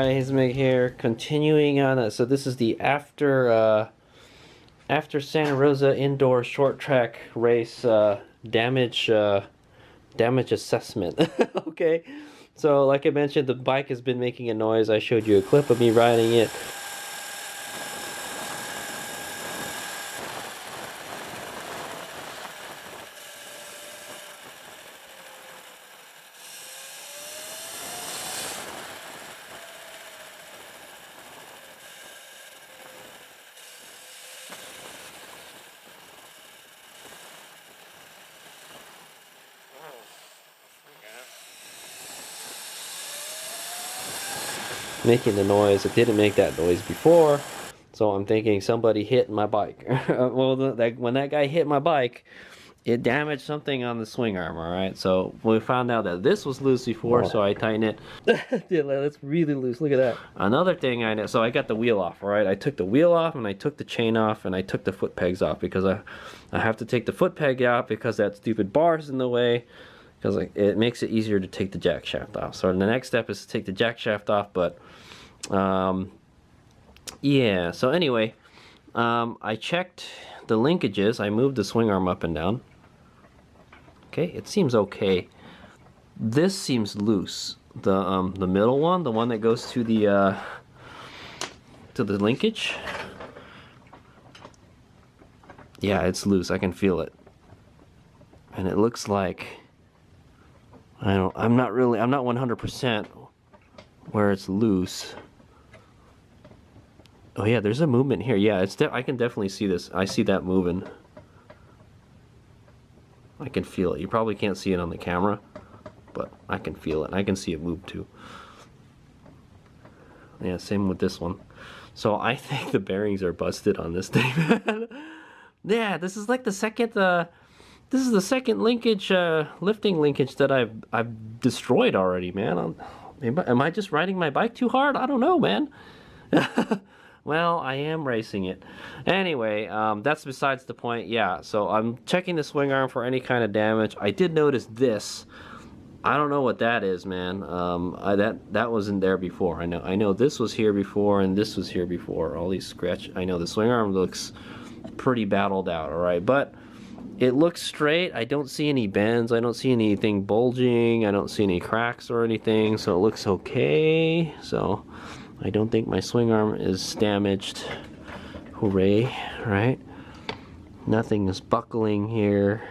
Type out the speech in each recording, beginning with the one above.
guys, Meg here, continuing on. So this is the after Santa Rosa indoor short track race damage assessment. Okay, so like I mentioned, the bike has been making a noise. I showed you a clip of me riding it. Making the noise. It didn't make that noise before, so I'm thinking somebody hit my bike. Well, when that guy hit my bike, it damaged something on the swing arm. All right, so we found out that this was loose before, so I tightened it. Yeah, that's really loose. Look at that. Another thing I know, so I got the wheel off. All right, I took the wheel off and I took the chain off and I took the foot pegs off because I have to take the foot peg out because that stupid bar's in the way. Because it makes it easier to take the jack shaft off. So the next step is to take the jack shaft off, but yeah, so anyway, I checked the linkages. I moved the swing arm up and down. Okay, it seems okay. This seems loose. The middle one, the one that goes to the linkage. Yeah, it's loose. I can feel it. And it looks like I'm not 100% where it's loose. Oh yeah, there's a movement here. Yeah, I can definitely see this. I see that moving. I can feel it. You probably can't see it on the camera, but I can feel it. I can see it move too. Yeah, same with this one. So I think the bearings are busted on this thing, man. Yeah, this is like the second this is the second linkage, lifting linkage that I've destroyed already, man. Am I just riding my bike too hard? I don't know, man. Well, I am racing it. Anyway, that's besides the point. Yeah, so I'm checking the swing arm for any kind of damage. I did notice this. I don't know what that is, man. That wasn't there before. I know this was here before and this was here before. All these scratch. I know the swing arm looks pretty battled out, all right, but it looks straight. I don't see any bends. I don't see anything bulging. I don't see any cracks or anything, so it looks okay. So I don't think my swing arm is damaged. Hooray, right? Nothing is buckling here.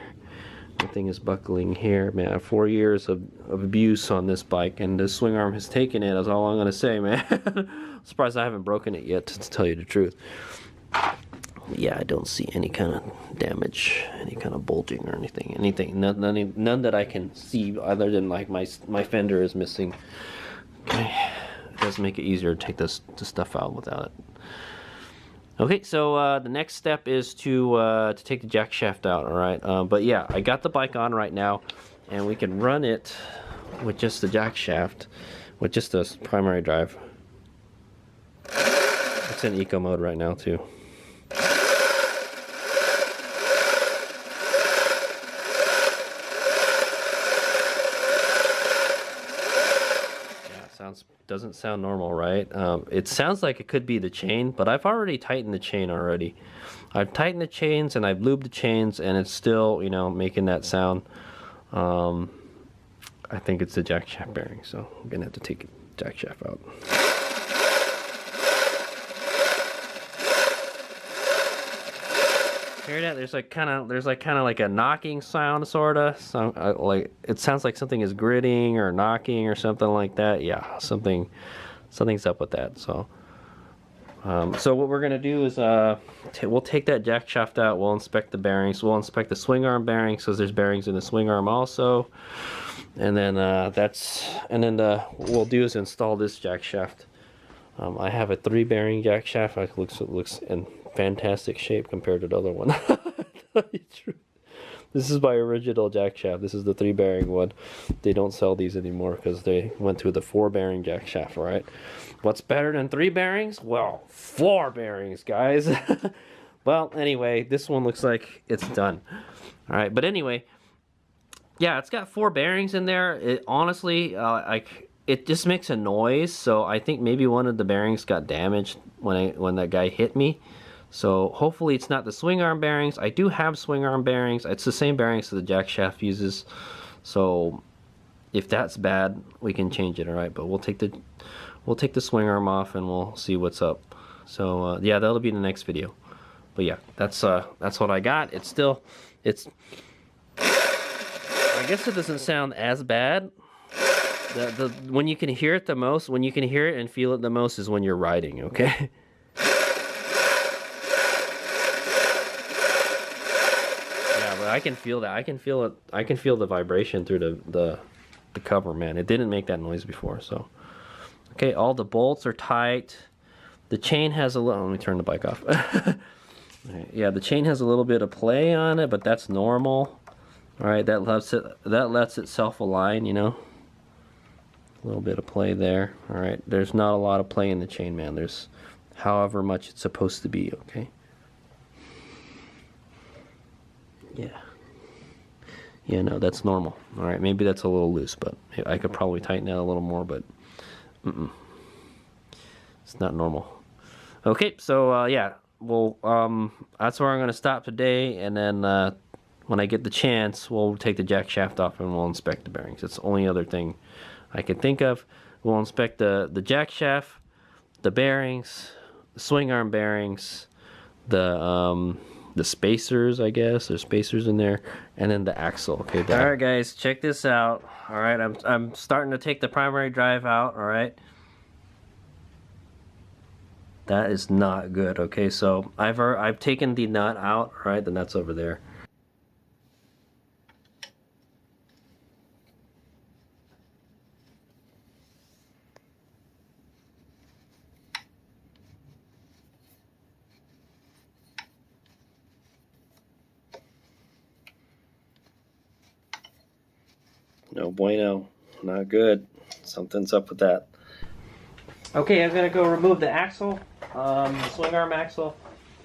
Nothing is buckling here. Man, I have 4 years of abuse on this bike, and the swing arm has taken it. That's all I'm going to say, man. I'm surprised I haven't broken it yet, to tell you the truth. Yeah, I don't see any kind of damage, any kind of bulging or anything. None that I can see, other than like my fender is missing. Okay, it does make it easier to take this stuff out without it. Okay, so the next step is to take the jack shaft out. All right, but yeah, I got the bike on right now, and we can run it with just the jack shaft, with just the primary drive. It's in eco mode right now too. Doesn't sound normal, right? It sounds like it could be the chain, but I've already tightened the chain already. I've tightened the chains and I've lubed the chains, and it's still, you know, making that sound. I think it's the jack shaft bearing, so I'm gonna have to take the jack shaft out. Hear that? There's kind of like a knocking sound, sorta. So, like it sounds like something is gritting or knocking or something like that. Yeah, something's up with that. So, so what we're gonna do is we'll take that jack shaft out. We'll inspect the bearings. We'll inspect the swing arm bearings, because there's bearings in the swing arm also. And then what we'll do is install this jack shaft. I have a 3-bearing jack shaft. It looks in fantastic shape compared to the other one. This is my original jack shaft. This is the 3-bearing one. They don't sell these anymore because they went to the 4-bearing jack shaft, right? What's better than 3 bearings? Well, 4 bearings, guys. Well, anyway, this one looks like it's done. All right, but anyway, yeah, it's got 4 bearings in there. It honestly, it just makes a noise. So I think maybe one of the bearings got damaged when that guy hit me. So hopefully it's not the swing arm bearings. I do have swing arm bearings. It's the same bearings that the jack shaft uses. So if that's bad, we can change it. All right, but we'll take the swing arm off and we'll see what's up. So yeah, that'll be the next video. But yeah, that's what I got. It's I guess it doesn't sound as bad. When you can hear it the most, when you can hear it and feel it the most is when you're riding, okay? Yeah, but I can feel that. I can feel it. I can feel the vibration through the cover, man. It didn't make that noise before, so. Okay, all the bolts are tight. The chain has a little, let me turn the bike off. Yeah, the chain has a little bit of play on it, but that's normal. All right, that lets itself align, you know. A little bit of play there. All right, there's not a lot of play in the chain, man. There's however much it's supposed to be, okay? Yeah. Yeah, no, that's normal. All right, maybe that's a little loose, but I could probably tighten that a little more, but it's not normal. Okay, so yeah, well, that's where I'm going to stop today, and then when I get the chance, we'll take the jack shaft off and we'll inspect the bearings. It's the only other thing I can think of. We'll inspect the jack shaft, the bearings, the swing arm bearings, the spacers, I guess. There's spacers in there, and then the axle. Okay. All right, guys, check this out. All right, I'm starting to take the primary drive out. All right. That is not good. Okay, so I've taken the nut out. All right, the nut's over there. No bueno, not good. Something's up with that. Okay, I'm gonna go remove the axle, the swing arm axle.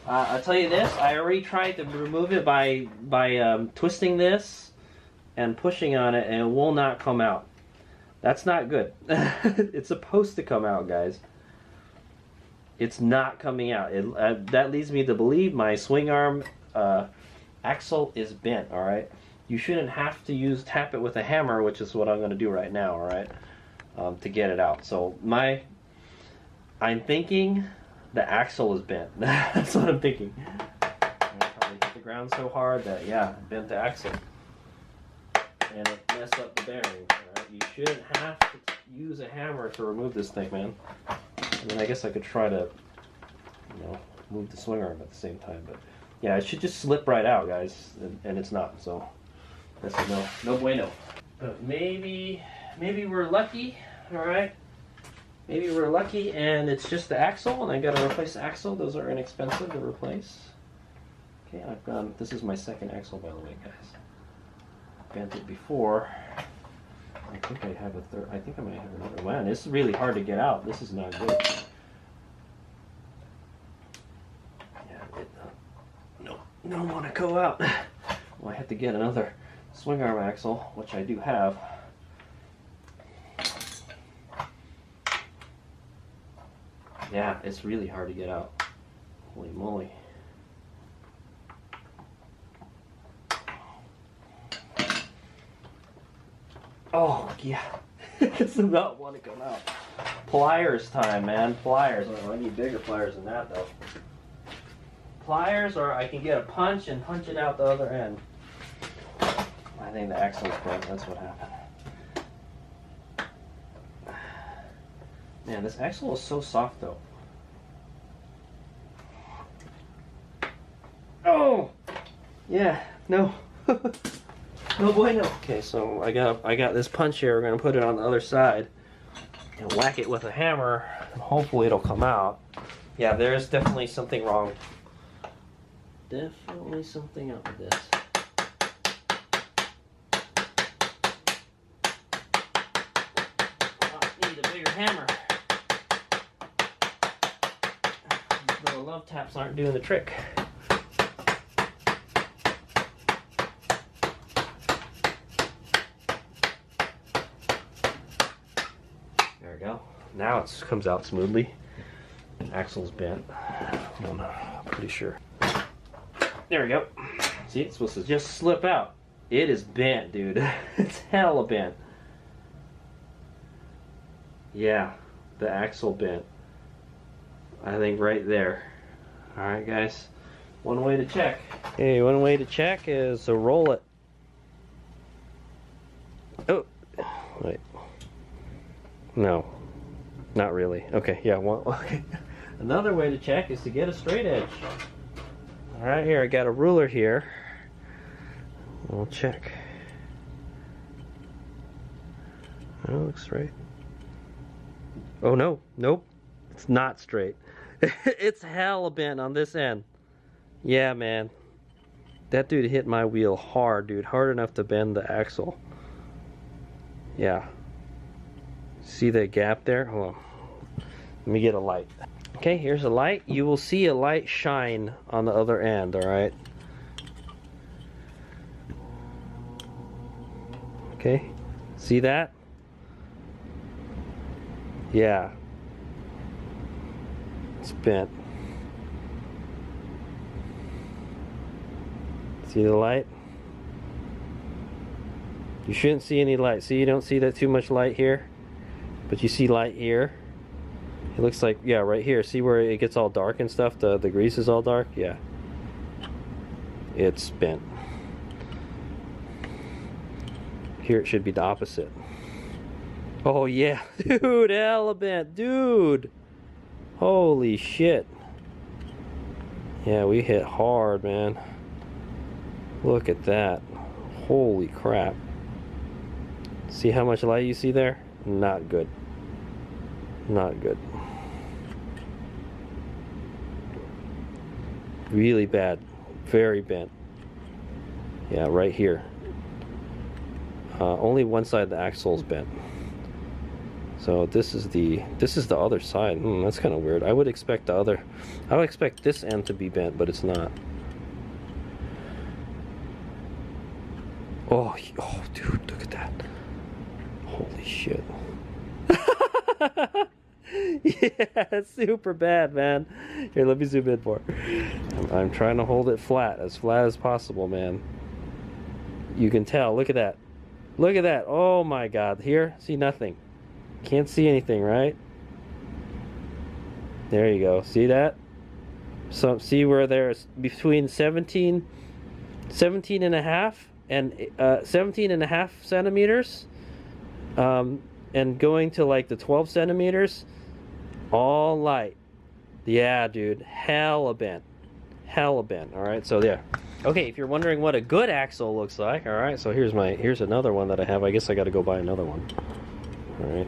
I'll tell you this, I already tried to remove it by twisting this and pushing on it, and it will not come out. That's not good. It's supposed to come out, guys. It's not coming out. That leads me to believe my swing arm axle is bent, all right? You shouldn't have to tap it with a hammer, which is what I'm going to do right now, all right, to get it out. So I'm thinking the axle is bent. That's what I'm thinking. I probably hit the ground so hard that, yeah, bent the axle. And it messed up the bearing. Right? You shouldn't have to use a hammer to remove this thing, man. I mean, I guess I could try to, you know, move the swing arm at the same time, but yeah, it should just slip right out, guys, and it's not. So this is no bueno. But maybe we're lucky. All right. Maybe we're lucky, and it's just the axle, and I got to replace the axle. Those are inexpensive to replace. Okay, this is my second axle, by the way, guys. Bent it before. I think I have a third. I think I might have another one. This is really hard to get out. This is not good. Yeah, no want to go out. Well, I have to get another swing arm axle, which I do have. Yeah, it's really hard to get out. Holy moly. Oh, yeah. It does not want to come out. Pliers time, man. Pliers. Oh, I need bigger pliers than that, though. Pliers, or I can get a punch and punch it out the other end. I think the axle's bent. That's what happened. Man, this axle is so soft, though. Oh! Yeah, no. No bueno. Okay, so I got this punch here. We're gonna put it on the other side and whack it with a hammer, and hopefully it'll come out. Yeah, there's definitely something wrong. Definitely something up with this. I need a bigger hammer. These little love taps aren't doing the trick. now it comes out smoothly. Axle's bent. I'm pretty sure. There we go. See, it's supposed to just slip out. It is bent, dude. It's hella bent. Yeah, the axle bent. I think right there. Alright guys, one way to check. Okay, one way to check is to roll it. Oh, wait. No, not really. Okay, yeah, okay. Another way to check is to get a straight edge. Alright, here, I got a ruler here. We'll check. Oh, it looks straight. Oh no, nope, it's not straight. It's hella bent on this end. Yeah, man. That dude hit my wheel hard, dude. Hard enough to bend the axle. Yeah. See that gap there? Hold on. Let me get a light. Okay, here's a light. You will see a light shine on the other end, alright? Okay. See that? Yeah. It's bent. See the light? You shouldn't see any light. See, you don't see that too much light here, but you see light here. It looks like, yeah, right here. See where it gets all dark and stuff? The grease is all dark? Yeah. It's bent. Here it should be the opposite. Oh yeah, dude, hella bent, dude. Holy shit. Yeah, we hit hard, man. Look at that. Holy crap. See how much light you see there? Not good. Not good. Really bad. Very bent. Yeah, right here. Only one side of the axle is bent. So this is the other side. That's kind of weird. I would expect this end to be bent, but it's not. Oh, dude, look at that. Holy shit. Yeah, it's super bad, man. Here, let me zoom in more. I'm trying to hold it flat as possible, man. You can tell. Look at that. Look at that. Oh my God. Here, see nothing. Can't see anything, right? There you go. See that? So see where there's between 17 and a half and 17 and a half centimeters, and going to like the 12 centimeters, all light. Yeah, dude, hella bent. Hella bent. All right, so yeah. Okay, if you're wondering what a good axle looks like, all right, so here's another one that I have. I guess I got to go buy another one. All right.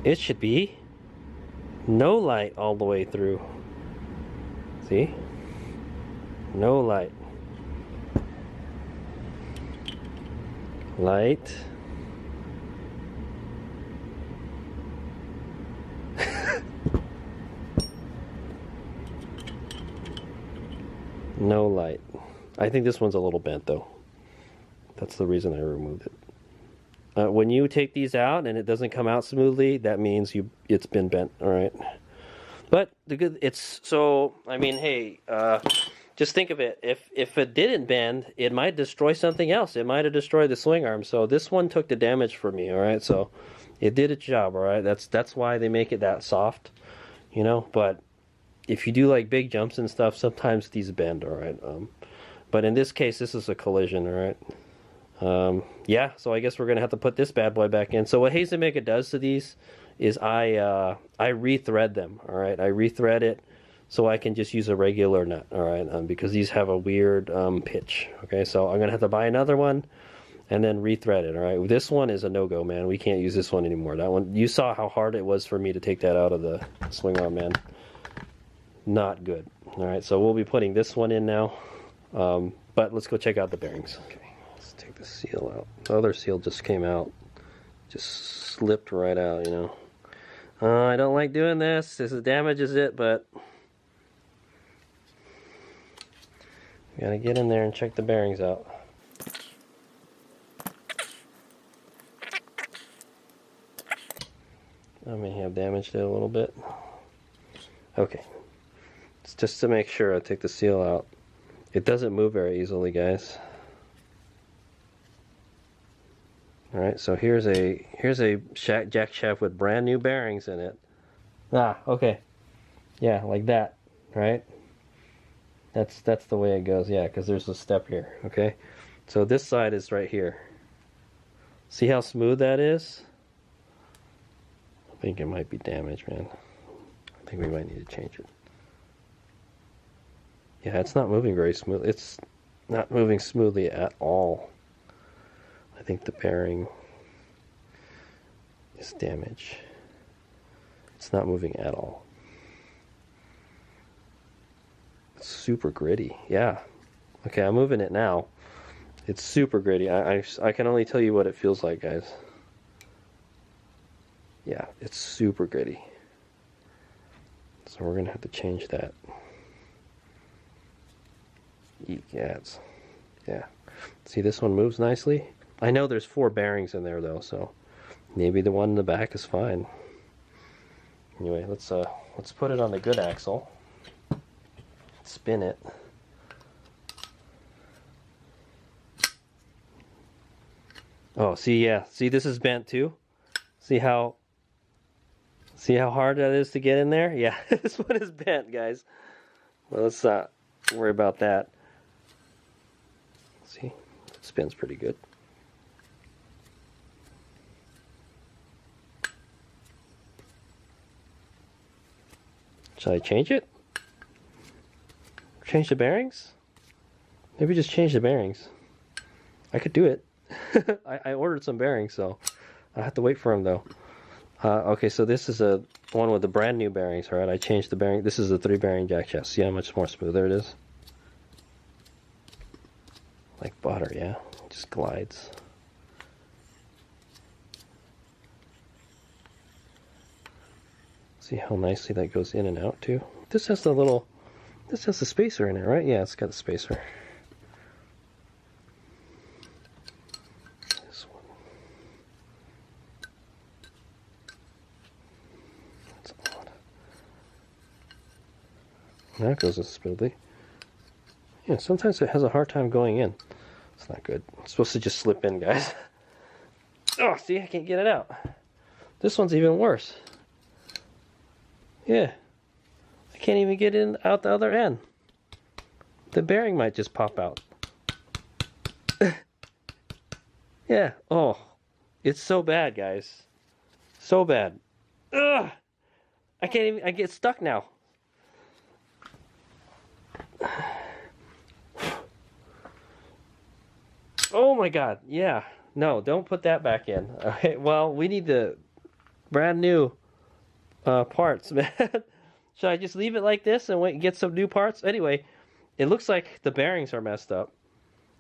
It should be no light all the way through. See? No light. Light. No light. I think this one's a little bent though. That's the reason I removed it. When you take these out and it doesn't come out smoothly, that means it's been bent. All right. But I mean, hey, just think of it. If it didn't bend, it might destroy something else. It might have destroyed the swing arm. So this one took the damage for me. All right. So it did its job. All right. That's why they make it that soft, you know. But if you do like big jumps and stuff, sometimes these bend. All right. But in this case, this is a collision. All right. Yeah, so I guess we're gonna have to put this bad boy back in. So what Hazelmaker does to these is I rethread them. All right, I rethread it so I can just use a regular nut. All right, because these have a weird pitch. Okay, so I'm gonna have to buy another one and then rethread it. All right, this one is a no-go, man. We can't use this one anymore. That one, you saw how hard it was for me to take that out of the swing arm, man. Not good. All right, so we'll be putting this one in now. But let's go check out the bearings. Okay. Take the seal out. The other seal just came out. Just slipped right out, you know. I don't like doing this. This damages it, but we gotta get in there and check the bearings out. I may have damaged it a little bit. Okay. It's just to make sure I take the seal out. It doesn't move very easily, guys. Alright, so here's a jack shaft with brand new bearings in it. Ah, okay. Yeah, like that, right? That's the way it goes, yeah, because there's a step here, okay? So this side is right here. See how smooth that is? I think it might be damaged, man. I think we might need to change it. Yeah, it's not moving very smooth. It's not moving smoothly at all. I think the bearing is damaged. It's not moving at all. It's super gritty. Yeah. Okay, I'm moving it now. It's super gritty. I can only tell you what it feels like, guys. Yeah, it's super gritty. So we're gonna have to change that. Yeah, yeah. See, this one moves nicely. I know there's 4 bearings in there though, so maybe the one in the back is fine. Anyway, let's put it on the good axle. Spin it. Oh, see, yeah. See, this is bent too. See how hard that is to get in there? Yeah, this one is bent, guys. Well, let's not worry about that. See, it spins pretty good. Should I change it? Change the bearings? Maybe just change the bearings. I could do it. I ordered some bearings, so I have to wait for them though. Okay, so this is a one with the brand new bearings, right? I changed the bearing. This is a 3-bearing jack shaft. See how much more smoother it is? Like butter, yeah. It just glides. See how nicely that goes in and out too? This has the spacer in it, right? Yeah, it's got a spacer. This one. That's odd. Now it goes in smoothly. Yeah, sometimes it has a hard time going in. It's not good. It's supposed to just slip in, guys. Oh, see, I can't get it out. This one's even worse. Yeah. I can't even get in out the other end. The bearing might just pop out. Yeah. Oh. It's so bad, guys. So bad. Ugh. I can't even, I get stuck now. Oh my god. Yeah. No, don't put that back in. Okay, well, we need the brand new parts, man. Should I just leave it like this and wait and get some new parts? Anyway, it looks like the bearings are messed up.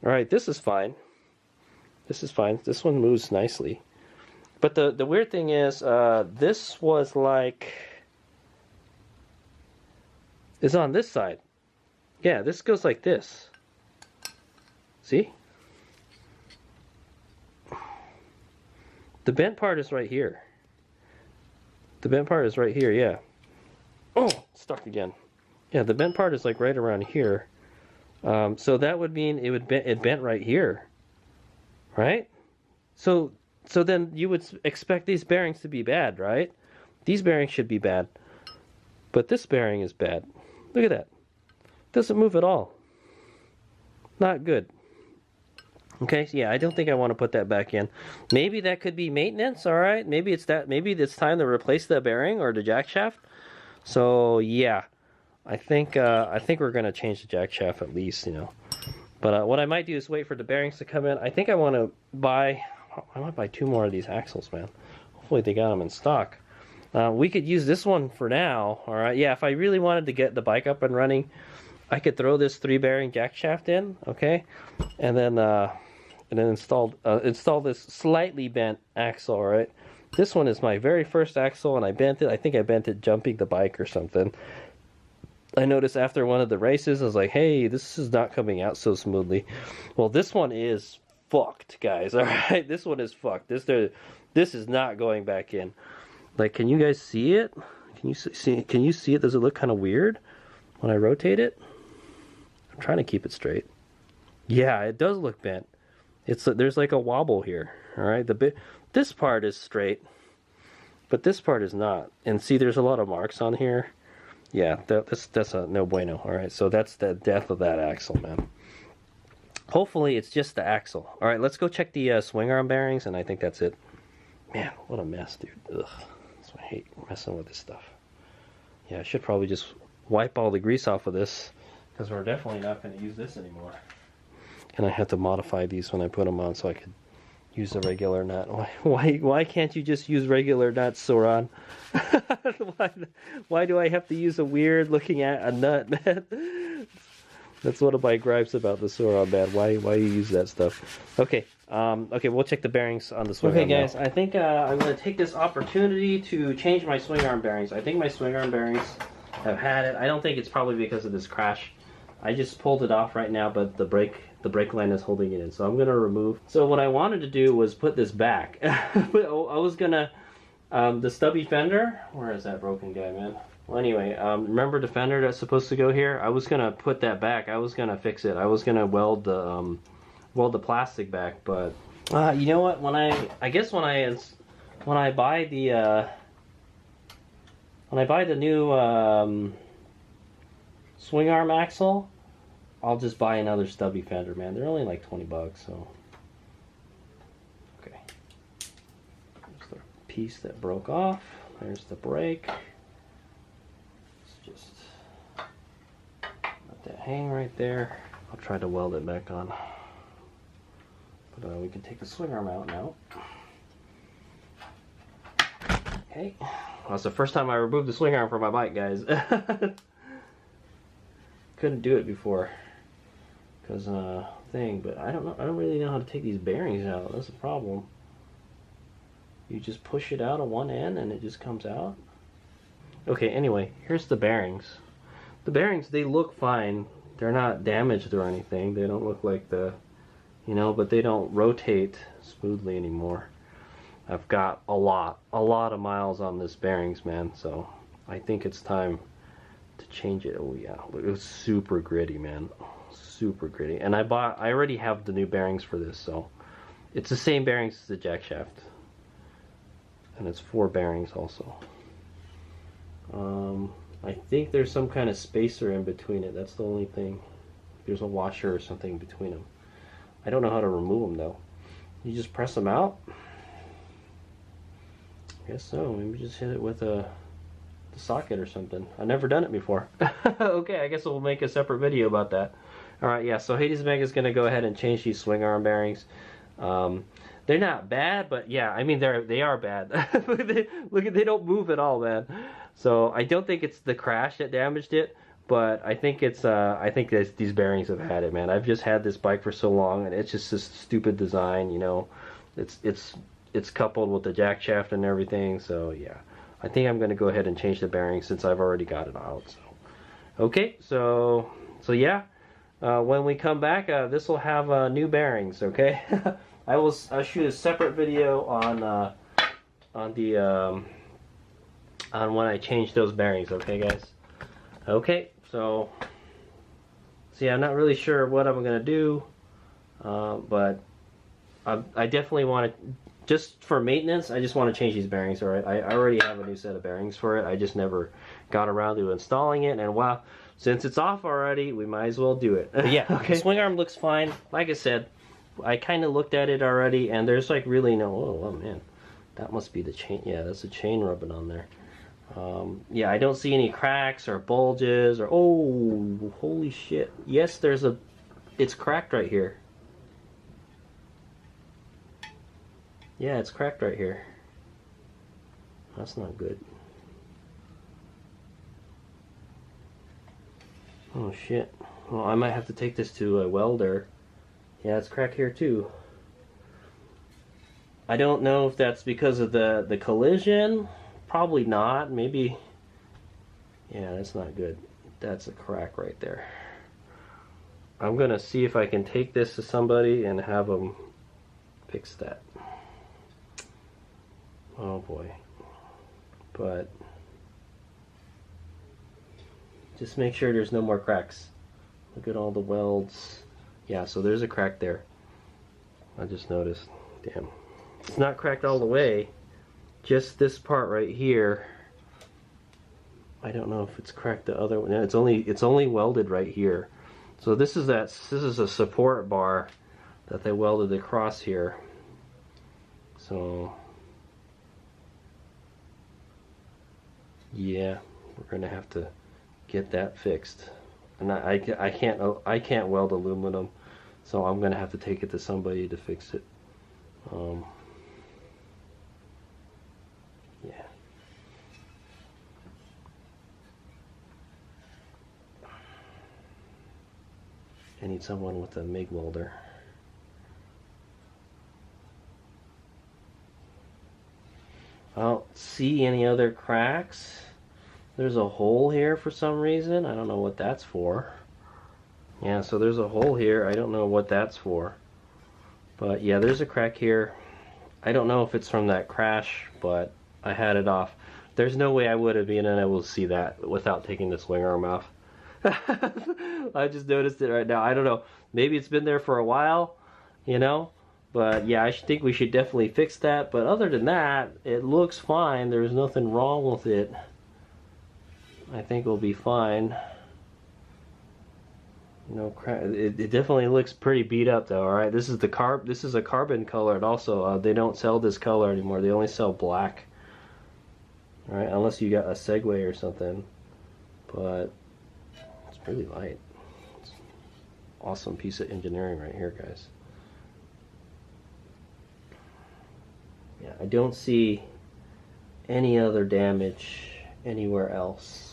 Alright, this is fine. This is fine. This one moves nicely. But the weird thing is, this was like... is on this side. Yeah, this goes like this. See? The bent part is right here. The bent part is right here, yeah. Oh, stuck again. Yeah, the bent part is like right around here. So that would mean it bent right here, right? So then you would expect these bearings to be bad, right? These bearings should be bad, but this bearing is bad. Look at that. Doesn't move at all. Not good. Okay, so yeah, I don't think I want to put that back in. Maybe that could be maintenance, all right? Maybe it's that. Maybe it's time to replace the bearing or the jack shaft. So yeah, I think we're gonna change the jack shaft at least, you know. But what I might do is wait for the bearings to come in. I think I want to buy. I might buy 2 more of these axles, man. Hopefully they got them in stock. We could use this one for now. All right. Yeah, if I really wanted to get the bike up and running, I could throw this 3-bearing jack shaft in. Okay, and then install this slightly bent axle. All right. This one is my very first axle, and I bent it. I think I bent it jumping the bike or something. I noticed after one of the races, I was like, hey, this is not coming out so smoothly. Well, this one is fucked, guys. All right, this one is fucked. This is not going back in. Like, can you guys see it? Can you see? Can you see it? Does it look kind of weird when I rotate it? I'm trying to keep it straight. Yeah, it does look bent. There's like a wobble here. All right, this part is straight, but this part is not. And see, there's a lot of marks on here. Yeah, that's a no bueno. All right, so that's the death of that axle, man. Hopefully, it's just the axle. All right, let's go check the swing arm bearings, and I think that's it. Man, what a mess, dude. Ugh, that's why I hate messing with this stuff. Yeah, I should probably just wipe all the grease off of this, because we're definitely not going to use this anymore. And I have to modify these when I put them on so I could use the regular nut. Why can't you just use regular nuts, Soran? why do I have to use a weird looking at a nut, man? That's one of my gripes about the Soran, man. Why you use that stuff? Okay, okay, we'll check the bearings on the swing arm. Okay, guys, now. I think I'm going to take this opportunity to change my swing arm bearings. I think my swing arm bearings have had it. I don't think it's probably because of this crash. I just pulled it off right now, but the brake line is holding it in, so I'm gonna remove. So what I wanted to do was put this back. I was gonna, the stubby fender, where is that broken guy, man? Well, anyway, remember the fender that's supposed to go here? I was gonna put that back. I was gonna fix it. I was gonna weld the plastic back, but you know what? When I buy the new swing arm axle, I'll just buy another stubby fender, man. They're only like 20 bucks, so. Okay. There's the piece that broke off. There's the brake. Let's just let that hang right there. I'll try to weld it back on. But we can take the swing arm out now. Okay. Well, that's the first time I removed the swing arm from my bike, guys. Couldn't do it before because thing, but I don't really know how to take these bearings out. That's the problem. You just push it out on one end and it just comes out. Okay, anyway, here's the bearings. The bearings, they look fine. They're not damaged or anything. They don't look like but they don't rotate smoothly anymore. I've got a lot of miles on this bearings, man, so I think it's time to change it. Oh yeah, it was super gritty, man, super gritty. And I already have the new bearings for this, so it's the same bearings as the jack shaft, and it's 4 bearings also. I think there's some kind of spacer in between it. That's the only thing. There's a washer or something between them. I don't know how to remove them though. You just press them out. I guess so. Maybe just hit it with the socket or something. I've never done it before. Okay, I guess we'll make a separate video about that. Alright, yeah, so Hades Meg is going to go ahead and change these swing arm bearings. They're not bad, but yeah, I mean they are bad. They don't move at all, man. So I don't think it's the crash that damaged it, but I think it's these bearings have had it, man. I've just had this bike for so long, and it's just this stupid design, you know. It's coupled with the jack shaft and everything, so yeah. I think I'm going to go ahead and change the bearings since I've already got it out. So, okay, so yeah, when we come back, this will have new bearings. Okay, I'll shoot a separate video on when I change those bearings. Okay, guys. Okay, so yeah, I'm not really sure what I'm going to do, but I definitely want to. Just for maintenance, I just want to change these bearings, alright? I already have a new set of bearings for it. I just never got around to installing it, and wow, since it's off already, we might as well do it. But yeah, okay. The swing arm looks fine. Like I said, I kind of looked at it already, and there's like really no, oh man, that must be the chain. Yeah, that's the chain rubbing on there. Yeah, I don't see any cracks or bulges or, oh, holy shit. Yes, it's cracked right here. Yeah, it's cracked right here. That's not good. Oh shit. Well, I might have to take this to a welder. Yeah, it's cracked here too. I don't know if that's because of the collision. Probably not. Maybe. Yeah, that's not good. That's a crack right there. I'm gonna see if I can take this to somebody and have them fix that. Oh boy. but just make sure there's no more cracks. Look at all the welds. Yeah, so there's a crack there. I just noticed. Damn. It's not cracked all the way. Just this part right here. I don't know if it's cracked the other one. It's only welded right here. So this is a support bar that they welded across here. So yeah, we're gonna have to get that fixed. And I can't weld aluminum, so I'm gonna have to take it to somebody to fix it. Yeah. I need someone with a MIG welder. I don't see any other cracks. There's a hole here for some reason. I don't know what that's for. Yeah, so there's a hole here. I don't know what that's for. But yeah, there's a crack here. I don't know if it's from that crash, but I had it off. There's no way I would have been able to see that without taking the swing arm off. I just noticed it right now. I don't know. Maybe it's been there for a while, you know? But yeah, I think we should definitely fix that. But other than that, it looks fine. There's nothing wrong with it. I think we'll be fine. No crap. It definitely looks pretty beat up though. All right, this is a carbon colored also. They don't sell this color anymore. They only sell black. All right, unless you got a Segway or something. But it's pretty light. It's an awesome piece of engineering right here, guys. Yeah, I don't see any other damage anywhere else.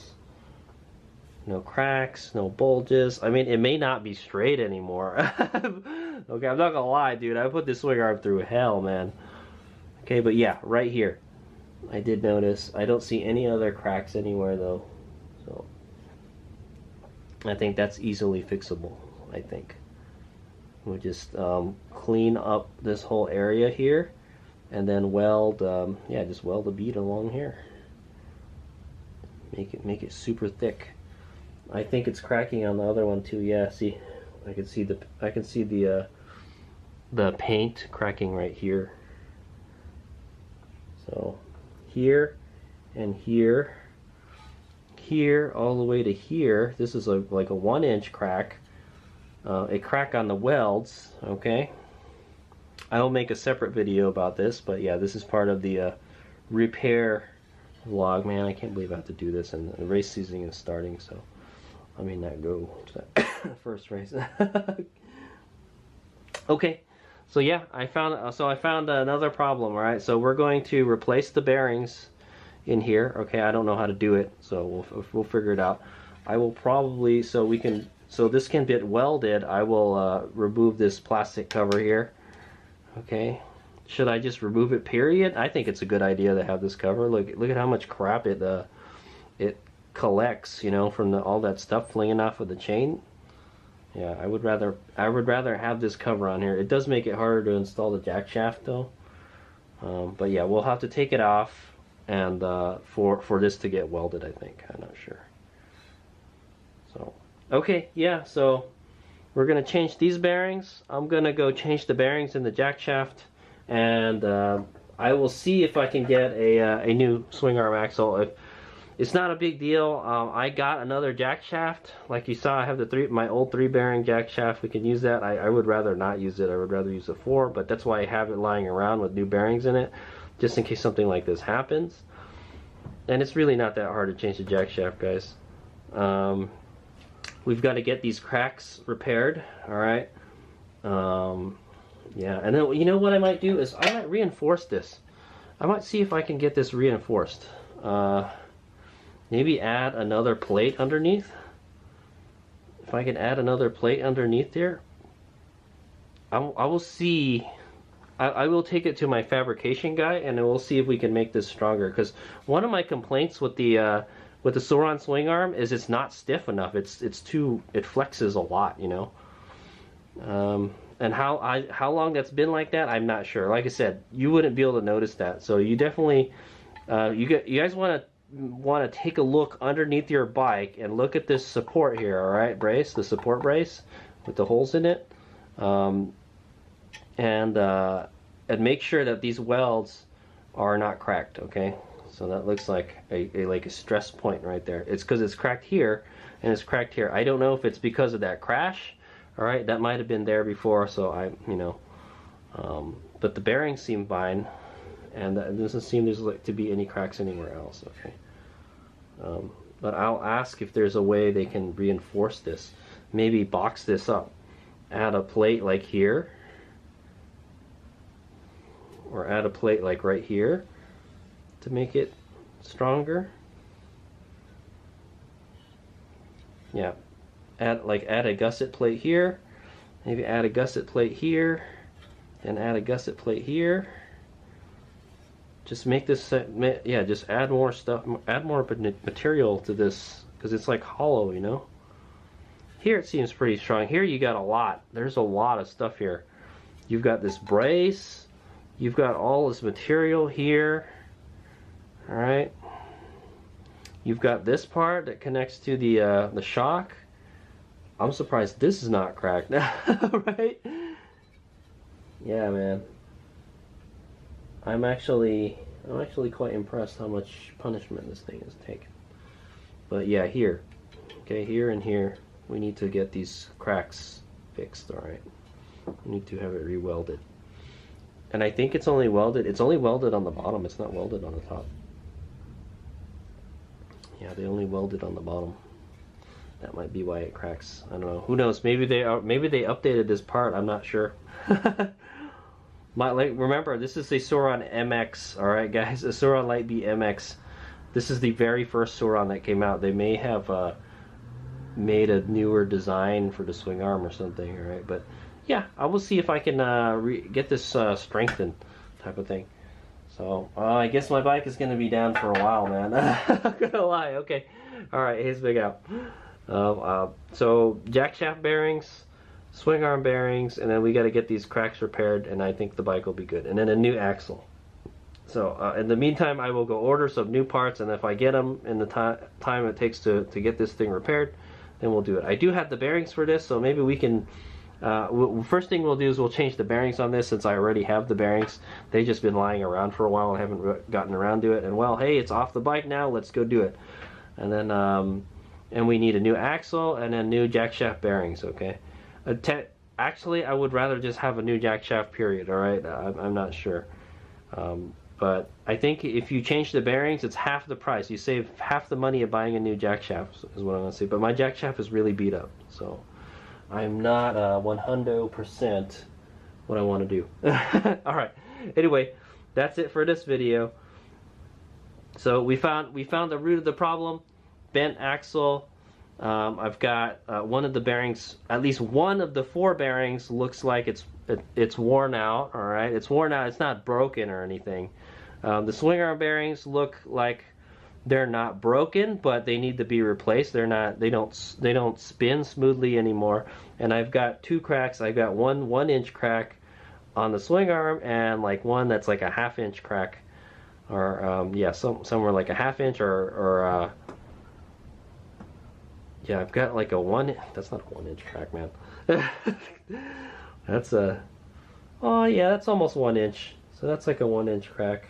No cracks, no bulges. I mean, it may not be straight anymore. Okay, I'm not gonna lie, dude. I put this swing arm through hell, man. Okay, but yeah, right here. I did notice. I don't see any other cracks anywhere, though. So, I think that's easily fixable, I think. We'll just clean up this whole area here. And then weld, yeah, just weld a bead along here. Make it super thick. I think it's cracking on the other one too. Yeah, see, I can see the paint cracking right here. So here and here, all the way to here. This is like a 1-inch crack. A crack on the welds. Okay. I'll make a separate video about this, but yeah, this is part of the repair vlog. Man, I can't believe I have to do this, and the race season is starting, so I may not go to that first race. Okay, so yeah, I found another problem. All right, so we're going to replace the bearings in here. Okay, I don't know how to do it, so we'll figure it out. I will probably, so this can get welded. I will remove this plastic cover here. Okay, should I just remove it, period? I think it's a good idea to have this cover. Look at how much crap it collects, you know, from all that stuff flinging off of the chain. Yeah, I would rather have this cover on here. It does make it harder to install the jack shaft though. But yeah, we'll have to take it off and for this to get welded, I think. I'm not sure. So okay, yeah, so we're gonna change these bearings. I'm gonna go change the bearings in the jack shaft, and I will see if I can get a new swing arm axle. It's not a big deal. I got another jack shaft. Like you saw, I have my old 3-bearing jack shaft. We can use that. I would rather not use it. I would rather use a 4, but that's why I have it lying around with new bearings in it, just in case something like this happens. And it's really not that hard to change the jack shaft, guys. We've got to get these cracks repaired, all right? Yeah, and then you know what I might do is I might reinforce this. I might see if I can get this reinforced. Maybe add another plate underneath. If I can add another plate underneath there, I will see. I will take it to my fabrication guy, and we'll see if we can make this stronger. Because one of my complaints with the Sauron swing arm is it's not stiff enough. It flexes a lot, you know. And how long that's been like that, I'm not sure. Like I said, you wouldn't be able to notice that. So you definitely You guys want to take a look underneath your bike and look at this support here. All right, brace, the support brace with the holes in it, and make sure that these welds are not cracked. Okay, so that looks like a stress point right there. It's because it's cracked here and it's cracked here. I don't know if it's because of that crash. All right, that might have been there before, so but the bearings seem fine, and it doesn't seem there's to be any cracks anywhere else. Okay, but I'll ask if there's a way they can reinforce this. Maybe box this up, add a plate like here, or add a plate like right here to make it stronger. Yeah, add a gusset plate here, maybe add a gusset plate here, and add a gusset plate here. Just make this, yeah, just add more stuff, add more material to this, because it's like hollow, you know. Here it seems pretty strong. Here you got a lot. There's a lot of stuff here. You've got this brace, you've got all this material here. All right. You've got this part that connects to the shock. I'm surprised this is not cracked, right? Yeah, man. I'm actually quite impressed how much punishment this thing has taken. But yeah, here, okay, here and here, we need to get these cracks fixed. All right, we need to have it re-welded. And I think it's only welded. It's only welded on the bottom. It's not welded on the top. Yeah, they only welded on the bottom. That might be why it cracks. I don't know. Who knows? Maybe they updated this part. I'm not sure. Remember, this is a Sauron MX. All right, guys, a Sauron Lightbeat MX. This is the very first Sauron that came out. They may have made a newer design for the swing arm or something. All right, but yeah, I will see if I can get this strengthened, type of thing. So I guess my bike is going to be down for a while, man. I'm not gonna lie. Okay, all right, here's Big Al. So jack shaft bearings, swing arm bearings, and then we got to get these cracks repaired, and I think the bike will be good. And then a new axle. So in the meantime, I will go order some new parts, and if I get them in the time it takes to get this thing repaired, then we'll do it. I do have the bearings for this, so maybe we can. First thing we'll do is we'll change the bearings on this, since I already have the bearings. They've just been lying around for a while and haven't gotten around to it. And well, hey, it's off the bike now. Let's go do it. And then and we need a new axle and then new jack shaft bearings. Okay. Actually, I would rather just have a new jack shaft. Period. All right. I'm not sure. But I think if you change the bearings, it's half the price. You save half the money of buying a new jack shaft, is what I'm gonna say. But my jack shaft is really beat up, so I'm not 100% what I want to do. All right. Anyway, that's it for this video. So we found the root of the problem. Bent axle. I've got one of the bearings. At least one of the 4 bearings looks like it's worn out. All right, it's worn out. It's not broken or anything. The swing arm bearings look like they're not broken, but they need to be replaced. They don't spin smoothly anymore. And I've got 2 cracks. I've got one 1-inch crack on the swing arm, and like one that's like a 1/2-inch crack, or yeah, somewhere like a 1/2 inch, or yeah, I've got like a 1. That's not a 1-inch crack, man. That's a, oh yeah, that's almost 1 inch. So that's like a 1-inch crack.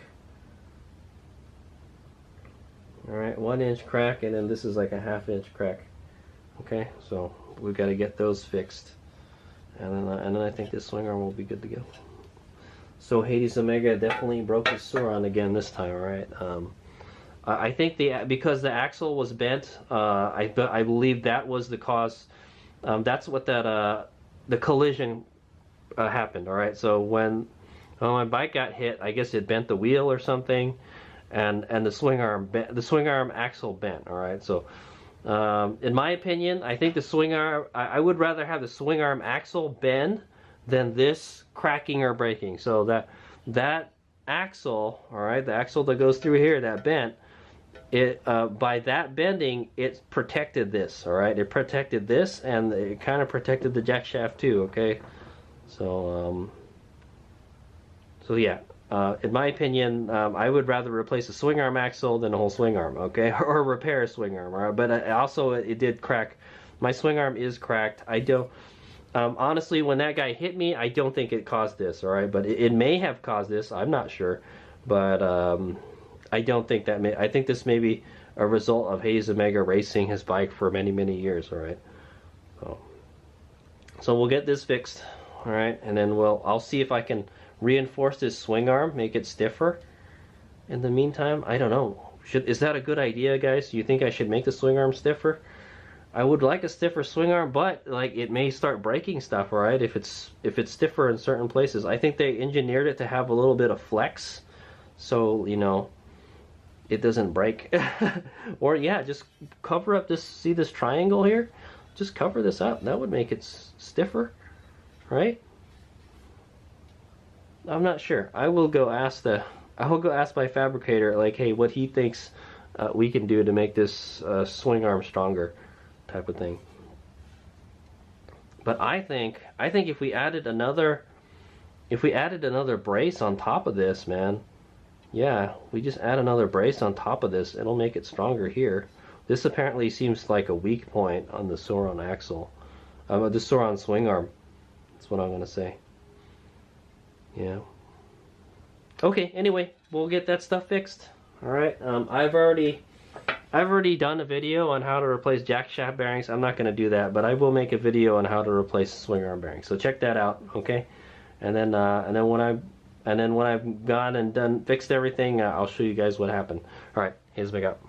Alright, 1-inch crack, and then this is like a 1/2-inch crack. Okay, so we've got to get those fixed, and then I think this swing arm will be good to go. So Hades Omega definitely broke his Sauron again this time. Alright, I think because the axle was bent, I believe that was the cause. That's what the collision happened. All right, so when my bike got hit, I guess it bent the wheel or something, and the swing arm axle bent. All right, so in my opinion, I think the swing arm. I would rather have the swing arm axle bend than this cracking or breaking. So that axle, all right, the axle that goes through here, that bent. It by that bending, it protected this. All right, it protected this, and it kind of protected the jack shaft too. Okay, so so yeah, In my opinion, I would rather replace a swing arm axle than a whole swing arm, okay? Or repair a swing arm, all right? But also, it did crack. My swing arm is cracked. I don't, honestly, when that guy hit me, I don't think it caused this, all right? But it may have caused this. I'm not sure. But I don't think that may, I think this may be a result of Hayes Omega racing his bike for many, many years, all right? So we'll get this fixed, all right? And then I'll see if I can reinforce this swing arm, make it stiffer. In the meantime, I don't know. Is that a good idea, guys? Do you think I should make the swing arm stiffer? I would like a stiffer swing arm, but like it may start breaking stuff, right? If it's stiffer in certain places. I think they engineered it to have a little bit of flex, so you know it doesn't break. Or yeah, just cover up this. See this triangle here? Just cover this up. That would make it stiffer, right? I'm not sure. I will go ask my fabricator, like, hey, what he thinks we can do to make this swing arm stronger, type of thing. But I think if we added another brace on top of this, man, yeah, we just add another brace on top of this, it'll make it stronger here. This apparently seems like a weak point on the Sauron axle, the Sauron swing arm. That's what I'm gonna say. Yeah. Okay, anyway, we'll get that stuff fixed. Alright, I've already done a video on how to replace jack shaft bearings. I'm not going to do that, but I will make a video on how to replace swing arm bearings. So check that out, okay? And then when I've gone and fixed everything, I'll show you guys what happened. Alright, here's my up.